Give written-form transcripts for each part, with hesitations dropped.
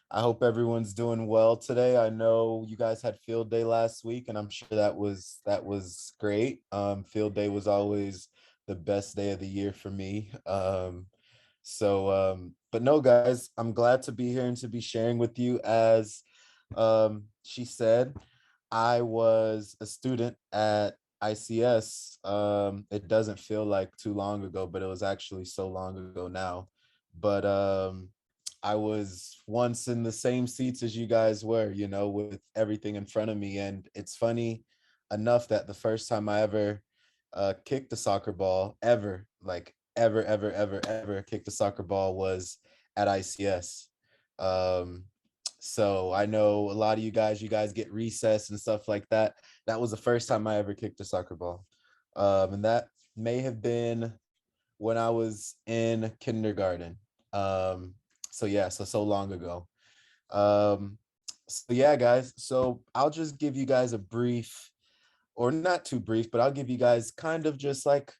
I hope everyone's doing well today. I know you guys had field day last week, and I'm sure that was great. Field day was always the best day of the year for me. But no, guys, I'm glad to be here and to be sharing with you. As she said, I was a student at ICS. It doesn't feel like too long ago, but it was actually so long ago now. But I was once in the same seats as you guys were, with everything in front of me. And it's funny enough that the first time I ever kicked a soccer ball, ever, like ever kicked a soccer ball was at ICS. Um, so I know a lot of you guys get recess and stuff like that. That was the first time I ever kicked a soccer ball. And that may have been when I was in kindergarten. Um, so yeah, so long ago. Um, so yeah, guys. So I'll just give you guys a brief, or not too brief, but I'll give you guys kind of just like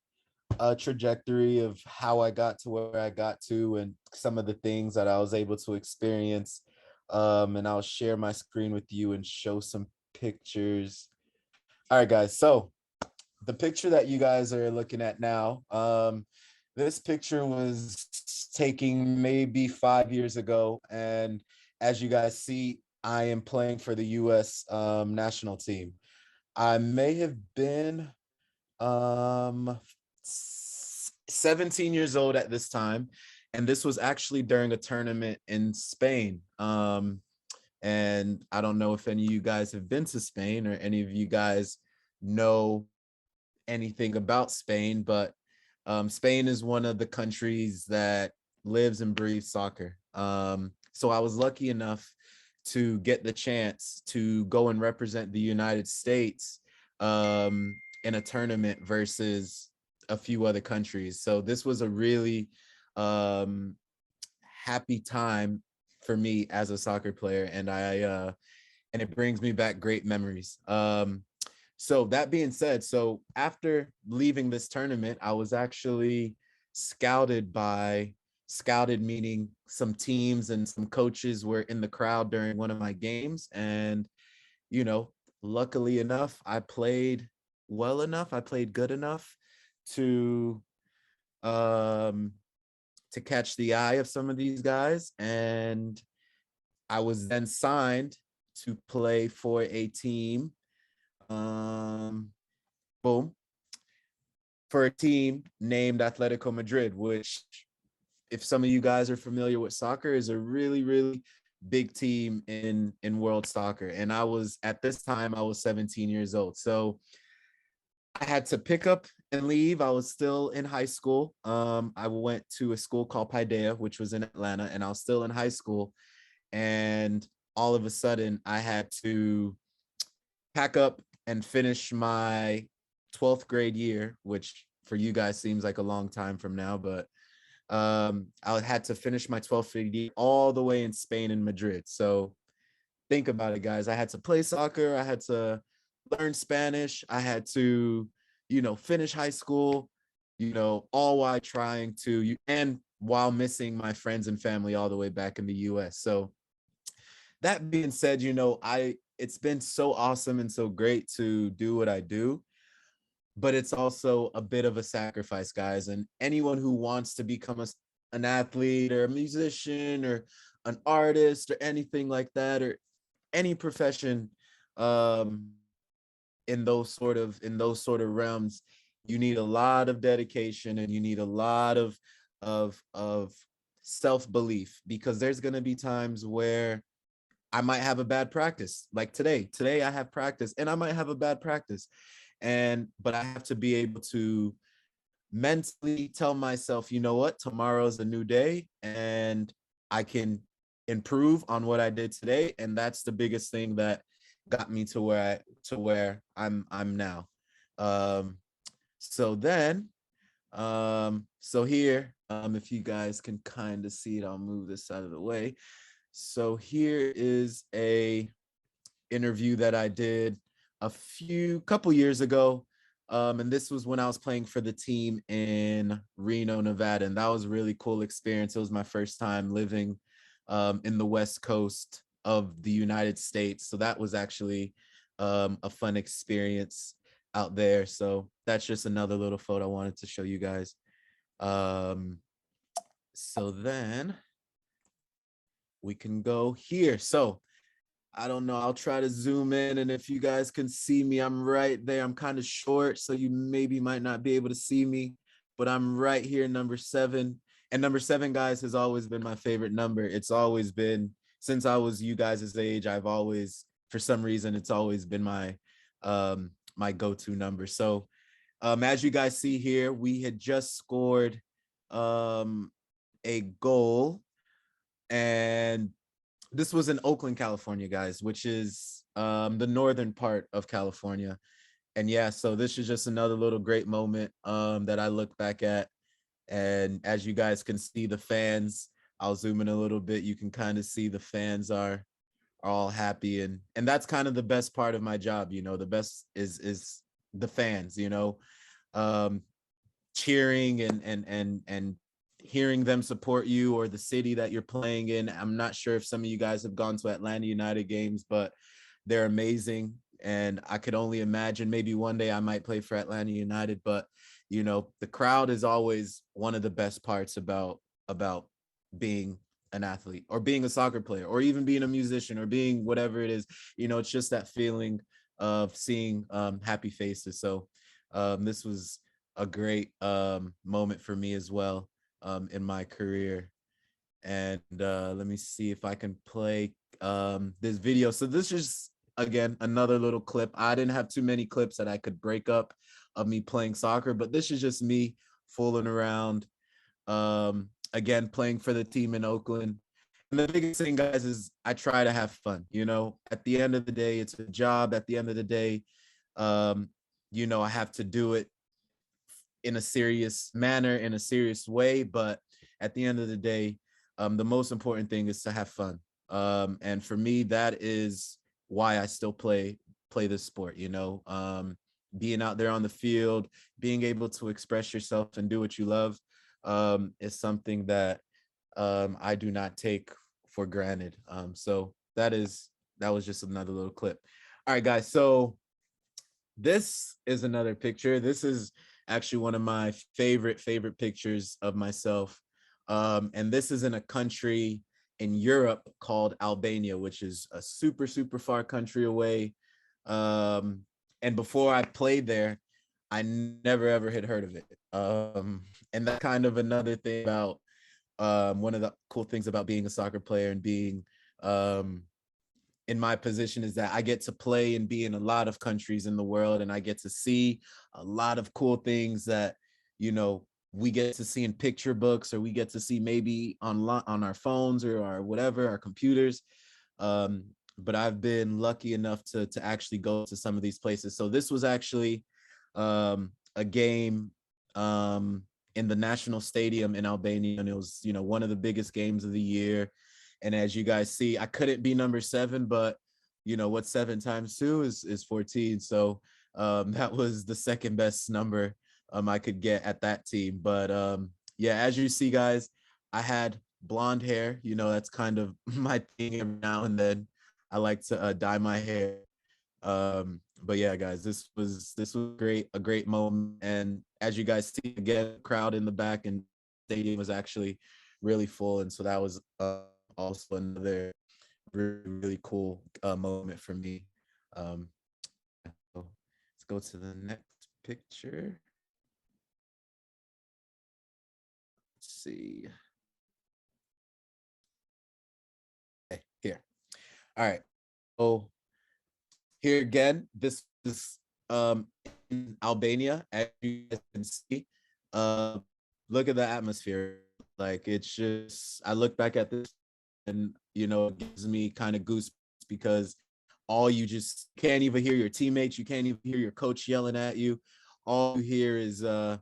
a trajectory of how I got to where I got to and some of the things that I was able to experience. And I'll share my screen with you and show some pictures. All right, guys. So the picture that you guys are looking at now, this picture was taken maybe 5 years ago. And as you guys see, I am playing for the US national team. I may have been um 17 years old at this time, and this was actually during a tournament in Spain. And I don't know if any of you guys have been to Spain or any of you guys know anything about Spain, but Spain is one of the countries that lives and breathes soccer. So I was lucky enough to get the chance to go and represent the United States in a tournament versus a few other countries. So this was a really um, happy time for me as a soccer player, and and it brings me back great memories. So that being said, so after leaving this tournament, I was actually scouted by scouted meaning some teams and some coaches were in the crowd during one of my games. And, you know, luckily enough, I played well enough, I played good enough to um to catch the eye of some of these guys. And I was then signed to play for a team. Um, boom, for a team named Atletico Madrid, which, if some of you guys are familiar with soccer, is a really, really big team in world soccer. And I was, at this time, I was 17 years old. So I had to pick up and leave. I was still in high school. I went to a school called Paideia, which was in Atlanta, and I was still in high school. And all of a sudden, I had to pack up and finish my 12th grade year, which for you guys seems like a long time from now, but I had to finish my 12th grade year all the way in Spain and Madrid. So think about it, guys. I had to play soccer. I had to learn Spanish. I had to, finish high school, all while trying to, and while missing my friends and family all the way back in the US. So that being said, it's been so awesome and so great to do what I do, but it's also a bit of a sacrifice, guys. And anyone who wants to become an athlete or a musician or an artist or anything like that, or any profession um, in those sort of realms, you need a lot of dedication and you need a lot of self-belief, because there's going to be times where I might have a bad practice. Like today. Today I have practice and I might have a bad practice. But I have to be able to mentally tell myself, you know what, tomorrow's a new day and I can improve on what I did today. And that's the biggest thing that got me to where I'm now. Um, so then, so here, if you guys can kind of see it, I'll move this out of the way. So here is a interview that I did a couple years ago. And this was when I was playing for the team in Reno, Nevada. And that was a really cool experience. It was my first time living in the West Coast of the United States. So that was actually a fun experience out there. So that's just another little photo I wanted to show you guys. So then we can go here. So I don't know. I'll try to zoom in, and if you guys can see me, I'm right there. I'm kind of short, so you maybe might not be able to see me, but I'm right here, number 7. And number 7, guys, has always been my favorite number. It's always been since I was you guys' age. I've always, for some reason, it's always been my go-to number. So as you guys see here, we had just scored a goal, and this was in Oakland, California, guys, which is the northern part of California. And yeah, so this is just another little great moment that I look back at. And as you guys can see, the fans, I'll zoom in a little bit. You can kind of see the fans are all happy, and that's kind of the best part of my job. You know, the best is the fans. You know, um, cheering and hearing them support you or the city that you're playing in. I'm not sure if some of you guys have gone to Atlanta United games, but they're amazing. And I could only imagine maybe one day I might play for Atlanta United. But you know, the crowd is always one of the best parts about being an athlete or being a soccer player or even being a musician or being whatever it is. You know, it's just that feeling of seeing happy faces. So this was a great moment for me as well in my career. And let me see if I can play this video. So this is, again, another little clip. I didn't have too many clips that I could break up of me playing soccer, but this is just me fooling around, again, playing for the team in Oakland. And the biggest thing, guys, is I try to have fun. You know, at the end of the day, it's a job. At the end of the day, you know, I have to do it in a serious manner, in a serious way. But at the end of the day, the most important thing is to have fun. And for me, that is why I still play this sport. You know, being out there on the field, being able to express yourself and do what you love, is something that I do not take for granted. So that was just another little clip. All right, guys. So this is another picture. This is actually one of my favorite pictures of myself. And this is in a country in Europe called Albania, which is a super far country away. And before I played there, I never ever had heard of it. And that's kind of another thing about one of the cool things about being a soccer player and being in my position is that I get to play and be in a lot of countries in the world, and I get to see a lot of cool things that, you know, we get to see in picture books, or we get to see maybe on our phones or our whatever, our computers. But I've been lucky enough to actually go to some of these places. So this was actually a game in the national stadium in Albania, and it was, you know, one of the biggest games of the year. And as you guys see, I couldn't be number 7, but you know what, 7 times 2 is 14. So that was the second best number I could get at that team. But yeah, as you see, guys, I had blonde hair. You know, that's kind of my thing every now and then. I like to dye my hair. But yeah, guys, this was great, a great moment. And as you guys see, again, crowd in the back and stadium was actually really full. And so that was also another really cool moment for me. Um, so let's go to the next picture. Let's see. Okay, here. All right. So here again, this is in Albania, as you guys can see. Uh, look at the atmosphere. Like, it's just, I look back at this and, you know, it gives me kind of goosebumps, because all you just can't even hear your teammates. You can't even hear your coach yelling at you. All you hear is the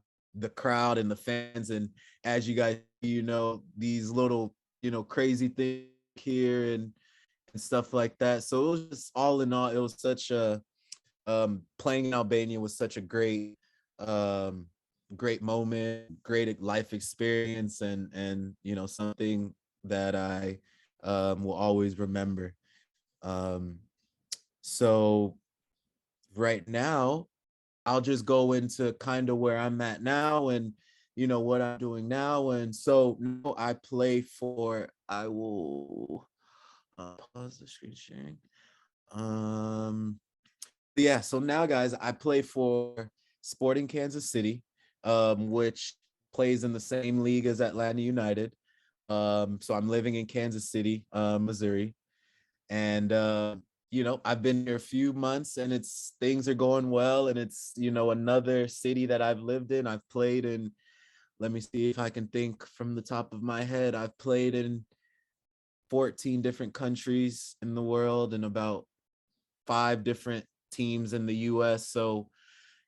crowd and the fans. And as you guys, you know, these little, you know, crazy things here and stuff like that. So it was just, all in all, it was such a playing in Albania was such a um great moment, great life experience, and you know, something that I will always remember. Um, so right now, I'll just go into kind of where I'm at now and what I'm doing now. And so now I play for. I will pause the screen sharing. Yeah. So now, guys, I play for Sporting Kansas City, which plays in the same league as Atlanta United. So I'm living in Kansas City, Missouri, and I've been here a few months, and it's things are going well, and it's another city that I've lived in. I've played in. Let me see if I can think from the top of my head. I've played in 14 different countries in the world and about 5 different teams in the US. So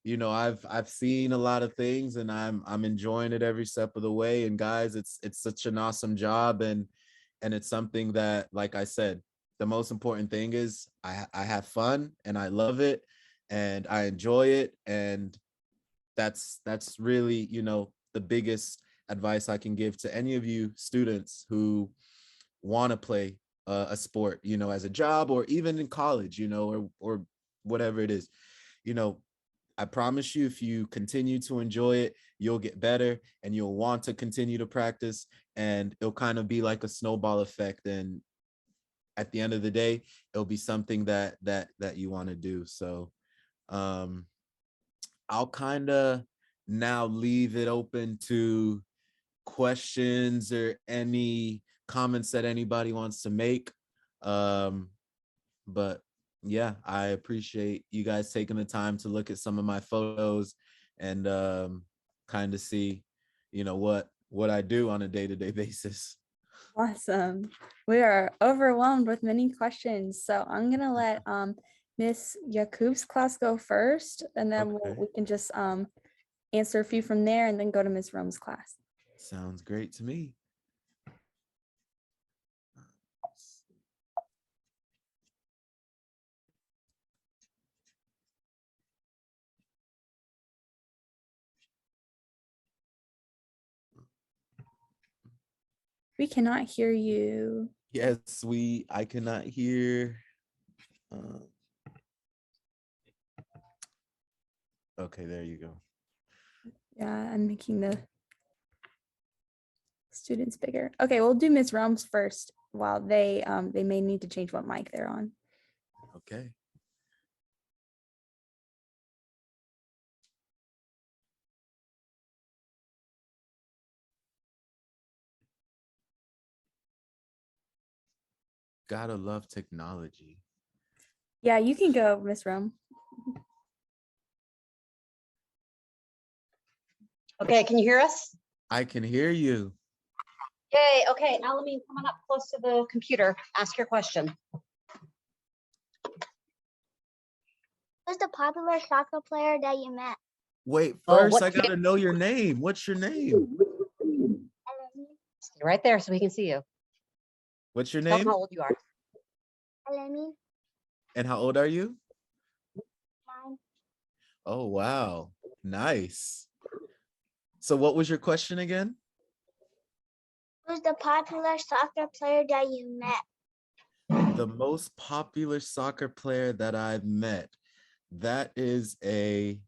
I've seen a lot of things, and I'm enjoying it every step of the way. And guys, it's such an awesome job, and it's something that, like I said, the most important thing is I have fun and I love it and I enjoy it. And that's really the biggest advice I can give to any of you students who want to play a sport, as a job or even in college, or whatever it is. you know I promise you, if you continue to enjoy it, you'll get better and you'll want to continue to practice, and it'll kind of be like a snowball effect. And at the end of the day, it'll be something that you want to do. So um, I'll kind of now leave it open to questions or any comments that anybody wants to make. Um, but yeah, I appreciate you guys taking the time to look at some of my photos and kind of see, what I do on a day-to-day basis. Awesome. We are overwhelmed with many questions. So I'm gonna let Miss Yakub's class go first, and then Okay. we can just answer a few from there and then go to Miss Rome's class. Sounds great to me. We cannot hear you. Yes, I cannot hear. Uh, okay, there you go. Yeah, I'm making the students bigger. Okay, we'll do Miss Rome's first while they may need to change what mic they're on. Okay. Gotta love technology. Yeah, you can go, Miss Rome. Okay, can you hear us? I can hear you. Yay, okay, Alameen, come on up close to the computer. Ask your question. Who's the popular soccer player that you met? Wait, Oh, first what I gotta know your name. What's your name? Stay right there so we can see you. What's your Tell them name? how old you are. Eleni. And how old are you? 9. Oh, wow. Nice. So what was your question again? Who's the popular soccer player that you met? The most popular soccer player that I've met. That is a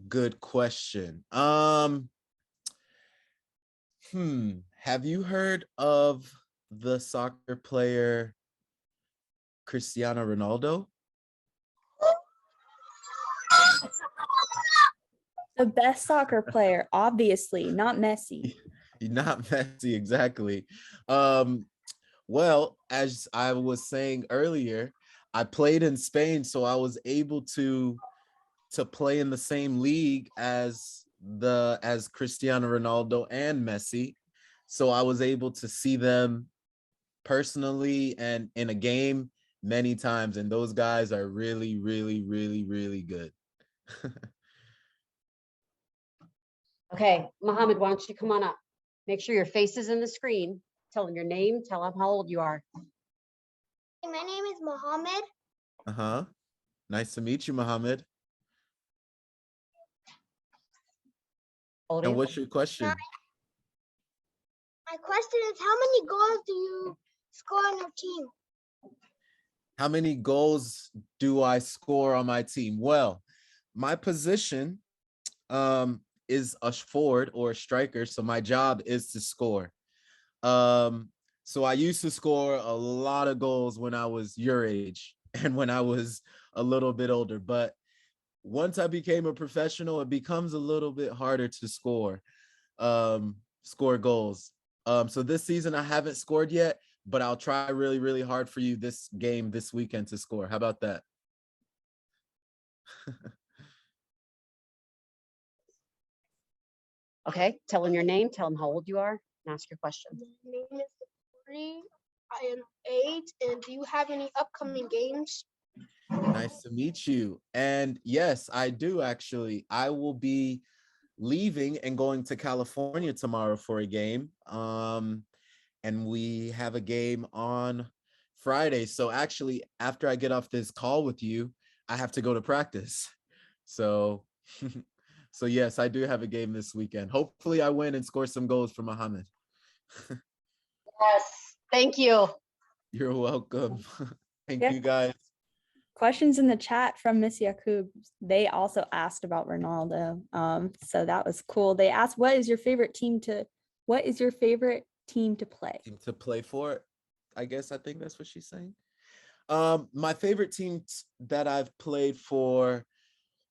good question. Have you heard of the soccer player Cristiano Ronaldo? The best soccer player, obviously, not Messi. Not Messi, exactly. Well, as I was saying earlier, I played in Spain, so I was able to play in the same league as Cristiano Ronaldo and Messi. So I was able to see them personally and in a game many times, and those guys are really, really, really, really good. Okay, Mohammed, why don't you come on up? Make sure your face is in the screen. Tell them your name, tell them how old you are. My name is Mohammed. Uh-huh. Nice to meet you, Mohammed. How old are And you? what's your question? My question is, how many goals do you score on your team? How many goals do I score on my team? Well, my position is a forward or a striker, so my job is to score. So I used to score a lot of goals when I was your age and when I was a little bit older, but once I became a professional, it becomes a little bit harder to score goals. So this season I haven't scored yet, but I'll try really, really hard for you this game this weekend to score. How about that? Okay, tell them your name, tell them how old you are, and ask your question. My name is Tori. I am 8. And do you have any upcoming games? Nice to meet you. And yes, I do actually. I will be leaving and going to California tomorrow for a game. And we have a game on Friday. So actually, after I get off this call with you, I have to go to practice. So so yes, I do have a game this weekend. Hopefully I win and score some goals for Mohammed. Yes, thank you. You're welcome. Thank Yeah. you guys. Questions in the chat from Miss Yakub. They also asked about Ronaldo. So that was cool. They asked, what is your favorite team to play? Team to play for, I think that's what she's saying. My favorite team that I've played for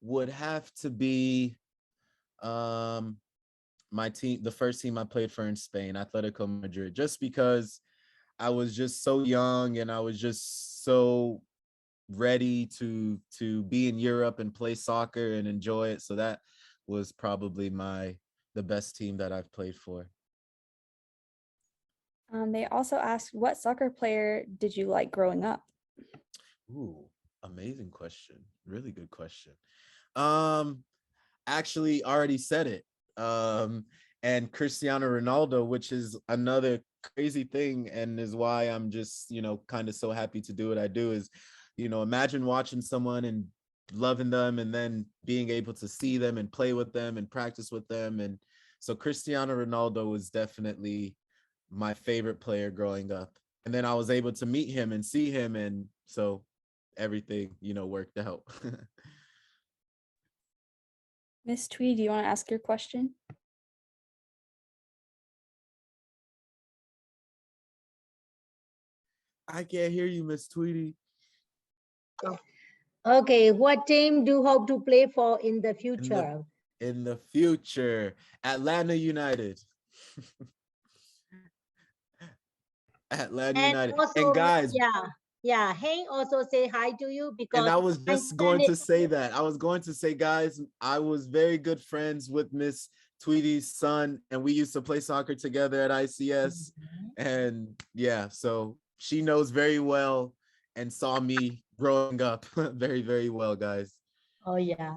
would have to be my team, the first team I played for in Spain, Atletico Madrid, just because I was just so young and I was just so ready to be in Europe and play soccer and enjoy it. So that was probably the best team that I've played for. They also asked, what soccer player did you like growing up? Ooh, amazing question. Really good question. Actually already said it. And Cristiano Ronaldo, which is another crazy thing and is why I'm just, kind of so happy to do what I do is, imagine watching someone and loving them and then being able to see them and play with them and practice with them. And so Cristiano Ronaldo was definitely my favorite player growing up. And then I was able to meet him and see him. And so everything, worked out. Miss Twee, do you want to ask your question? I can't hear you, Miss Tweety. Okay, what team do you hope to play for in the future? In the future, Atlanta United. Atlanta United. Also, and guys, yeah. Hank also say hi to you because. And I was just going to say that. I was going to say, guys, I was very good friends with Miss Tweety's son, and we used to play soccer together at ICS. And yeah, so she knows very well and saw me growing up very, very well, guys. Oh yeah.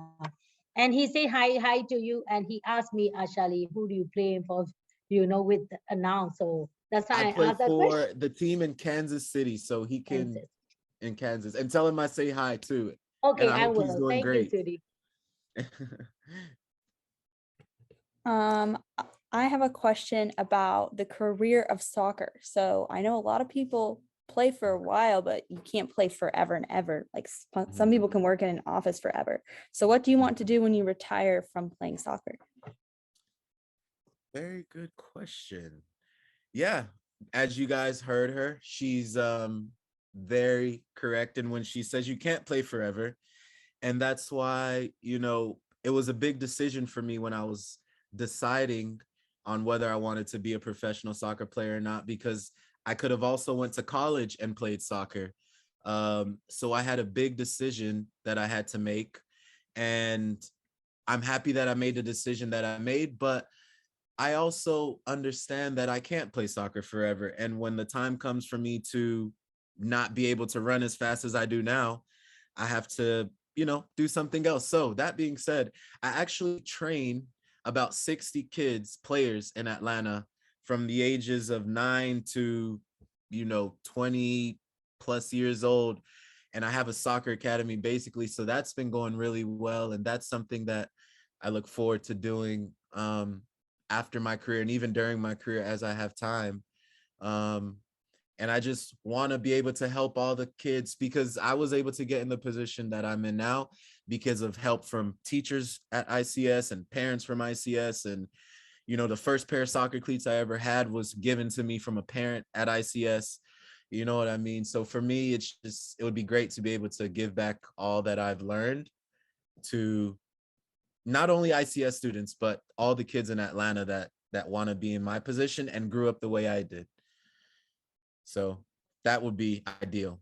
And he say hi to you, and he asked me, Ashali, who do you play for? With now. So that's why I play asked that for question. the team in Kansas City, so he can in Kansas, and tell him I say hi too. Okay, and I hope will. he's doing Thank great. you, Sweetie. I have a question about the career of soccer. So I know a lot of people play for a while, but you can't play forever and ever. Like some people can work in an office forever. So what do you want to do when you retire from playing soccer? Very good question. Yeah, as you guys heard her, she's very correct. And when she says you can't play forever, and that's why, it was a big decision for me when I was deciding on whether I wanted to be a professional soccer player or not, because I could have also went to college and played soccer. So I had a big decision that I had to make, and I'm happy that I made the decision that I made, but I also understand that I can't play soccer forever. And when the time comes for me to not be able to run as fast as I do now, I have to, do something else. So that being said, I actually train about 60 players in Atlanta from the ages of 9 to, 20 plus years old. And I have a soccer academy basically. So that's been going really well. And that's something that I look forward to doing after my career and even during my career as I have time. And I just want to be able to help all the kids, because I was able to get in the position that I'm in now because of help from teachers at ICS and parents from ICS. And, you know, the first pair of soccer cleats I ever had was given to me from a parent at ICS. You know what I mean? So for me, it's just, it would be great to be able to give back all that I've learned to not only ICS students, but all the kids in Atlanta that want to be in my position and grew up the way I did. So that would be ideal.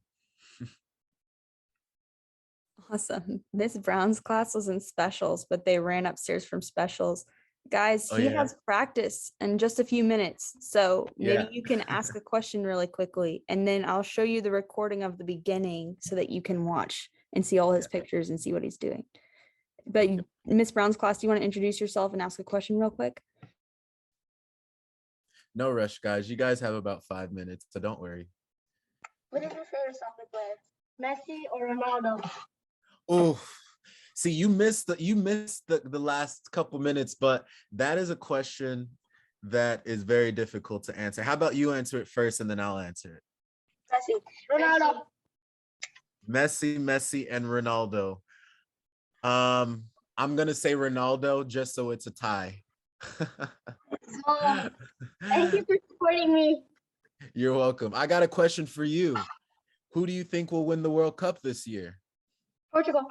Awesome. Miss Brown's class was in specials, but they ran upstairs from specials. Guys, Oh, he yeah. has practice in just a few minutes. So maybe Yeah. you can ask a question really quickly, and then I'll show you the recording of the beginning so that you can watch and see all his pictures and see what he's doing. But Miss Brown's class, do you want to introduce yourself and ask a question real quick? No rush, guys. You guys have about 5 minutes, so don't worry. What is your favorite soccer player? Messi or Ronaldo? Oh, see, you missed the last couple minutes, but that is a question that is very difficult to answer. How about you answer it first and then I'll answer it? Messi. Ronaldo. Messi, and Ronaldo. I'm gonna say Ronaldo just so it's a tie. So, thank you for supporting me. You're welcome. I got a question for you. Who do you think will win the World Cup this year? Portugal.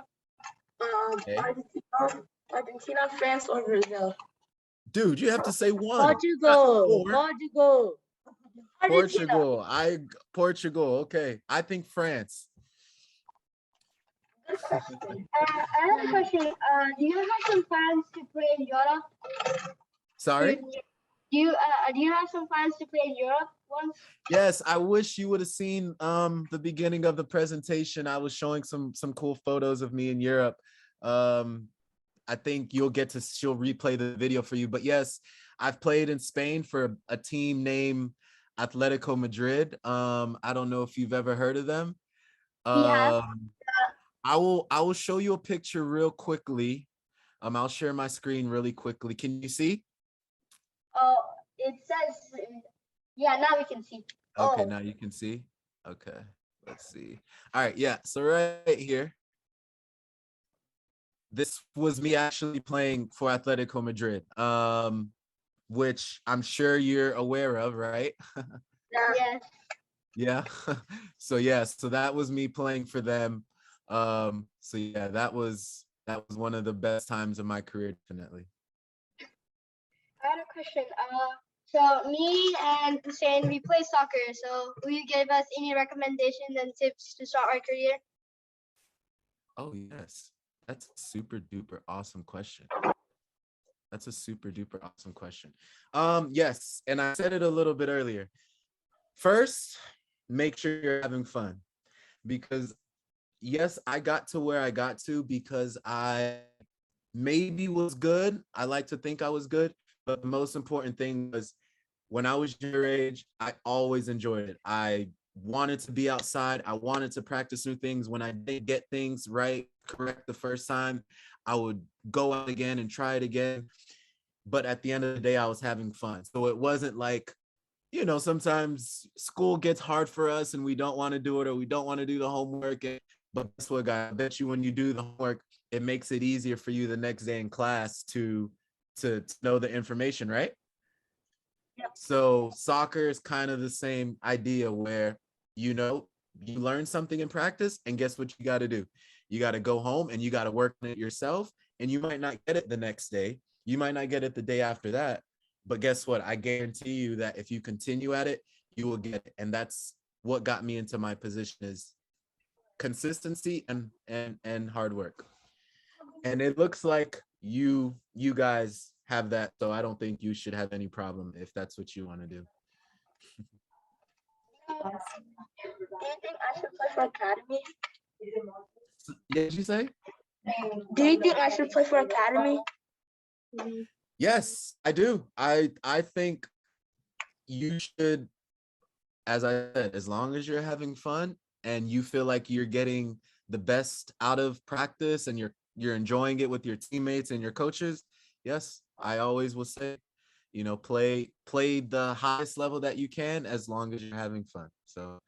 Okay. Argentina, France, or Brazil? Dude, you have to say one. Portugal, Four. Portugal. Portugal. Portugal. Okay. I think France. Good question. I have a question. Do you have some plans to play in Europe? Sorry? Do you have some plans to play in Europe once? Yes, I wish you would have seen the beginning of the presentation. I was showing some cool photos of me in Europe. I think she'll replay the video for you. But yes, I've played in Spain for a team named Atletico Madrid. I don't know if you've ever heard of them. Yeah. I will show you a picture real quickly. I'll share my screen really quickly. Can you see? Oh, it says, yeah, now we can see. Okay, Oh. now you can see. Okay, let's see. All right, yeah. So right here, this was me actually playing for Atletico Madrid, which I'm sure you're aware of, right? Yes. Yeah. So that was me playing for them. So yeah, that was one of the best times of my career, definitely. I had a question. So me and Hussein, we play soccer. So will you give us any recommendations and tips to start our career? Oh yes, that's a super duper awesome question. That's a super duper awesome question. Yes, and I said it a little bit earlier. First, make sure you're having fun, because yes, I got to where I got to because I maybe was good. I like to think I was good, but the most important thing was when I was your age, I always enjoyed it. I wanted to be outside. I wanted to practice new things. When I didn't get things right, correct the first time, I would go out again and try it again. But at the end of the day, I was having fun. So it wasn't like, you know, sometimes school gets hard for us and we don't want to do it, or we don't want to do the homework. But guess what, guys? I bet you when you do the homework, it makes it easier for you the next day in class to know the information, right? Yep. So soccer is kind of the same idea where, you know, you learn something in practice, and guess what you got to do? You got to go home and you got to work on it yourself, and you might not get it the next day. You might not get it the day after that. But guess what? I guarantee you that if you continue at it, you will get it. And that's what got me into my position, is consistency and hard work. And it looks like you guys have that, so I don't think you should have any problem if that's what you want to do. Do you think I should play for academy? Did you say? Do you think I should play for academy? Yes, I do. I think you should, as I said, as long as you're having fun and you feel like you're getting the best out of practice and you're enjoying it with your teammates and your coaches. Yes, I always will say you know, play the highest level that you can as long as you're having fun. So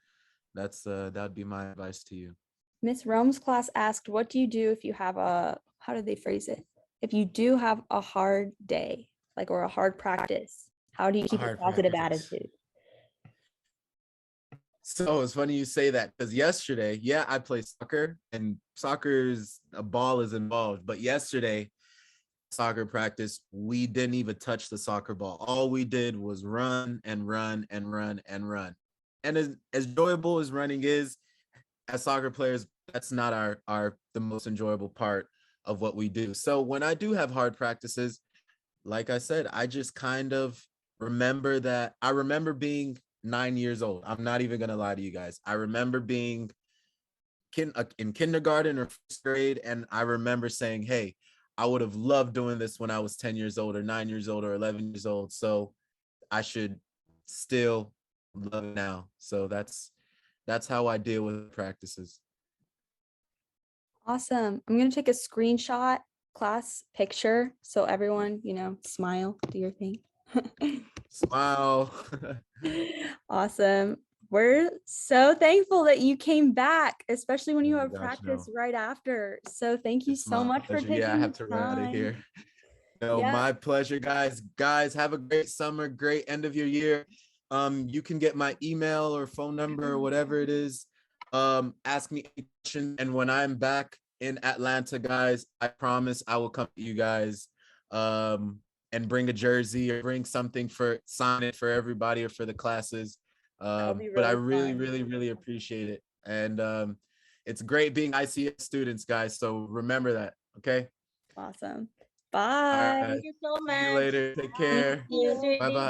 that's that'd be my advice to you. Miss Rome's class asked, what do you do if you have how did they phrase it? If you do have a hard day, like, or a hard practice, how do you keep a Hard positive practice. attitude? So it's funny you say that, because yesterday, yeah, I play soccer, and soccer's a ball is involved. But yesterday, soccer practice, we didn't even touch the soccer ball. All we did was run and run and run and run. And as enjoyable as running is, as soccer players, that's not the most enjoyable part of what we do. So when I do have hard practices, like I said, I just kind of remember that. I remember being 9 years old. I'm not even gonna lie to you guys. I remember being in kindergarten or first grade, and I remember saying, hey, I would have loved doing this when I was 10 years old or 9 years old or 11 years old. So I should still love it now. So that's how I deal with practices. Awesome. I'm going to take a screenshot class picture. So everyone, you know, smile, do your thing. Smile. Awesome. We're so thankful that you came back, especially when you Oh my have gosh, practice no. right after. So thank you It's so my much for pleasure. taking Yeah, I have the to run out of time. here. No, Yeah. my pleasure, guys. Guys, have a great summer, great end of your year. You can get my email or phone number or whatever it is. Ask me any question, and when I'm back in Atlanta, guys, I promise I will come to you guys and bring a jersey or bring something for sign it for everybody or for the classes. That'll be But I really really, fun. really, really appreciate it. And it's great being ICS students, guys. So remember that. Okay. Awesome. All Bye. right. Thank you so See you much. later. Take Thank care. See you, you. Bye sweetie. bye.